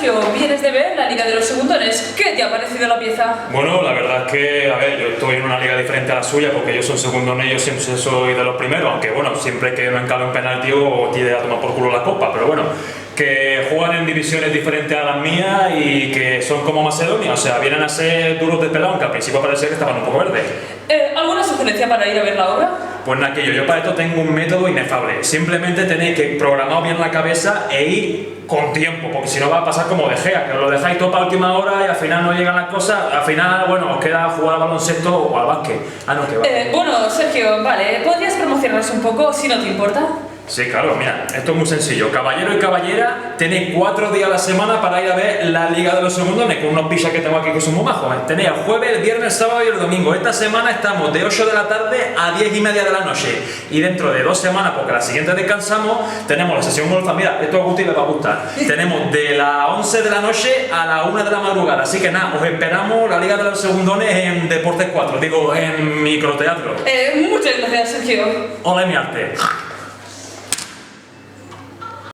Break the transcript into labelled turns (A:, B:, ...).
A: Sergio, vienes de ver la Liga de los Segundones. ¿Qué te ha parecido la pieza?
B: Bueno, la verdad es que, a ver, yo estoy en una liga diferente a la suya porque yo soy segundones y yo siempre soy de los primeros, aunque bueno, siempre que no encabe un penalti o tire a tomar por culo la copa, pero bueno, que juegan en divisiones diferentes a las mías y que son como Macedonia, o sea, vienen a ser duros de pelado, aunque al principio parecía que estaban un poco verdes.
A: ¿Alguna sugerencia para ir a ver la obra?
B: Pues nada, que yo para esto tengo un método inefable. Simplemente tenéis que programar bien la cabeza e ir con tiempo, porque si no va a pasar como De Gea, que os lo dejáis todo para la última hora y al final no llegan las cosas, al final, bueno, os queda jugar al baloncesto o al básquet. No, que va.
A: Bueno, Sergio, vale, ¿podrías promocionarnos un poco, si no te importa?
B: Sí, claro, mira, esto es muy sencillo. Caballero y caballera, tenéis 4 días a la semana para ir a ver la Liga de los Segundones con unos pizzas que tengo aquí que son muy majos. Tenéis el jueves, el viernes, el sábado y el domingo. Esta semana estamos de 8 de la tarde a 10 y media de la noche. Y dentro de 2 semanas, porque la siguiente descansamos, tenemos la sesión golfa. Mira, esto a Gusti le va a gustar. Tenemos de las 11 de la noche a la 1 de la madrugada. Así que nada, os esperamos la Liga de los Segundones en Deportes 4, digo, en microteatro.
A: Muchas gracias, Sergio.
B: Hola, mi arte.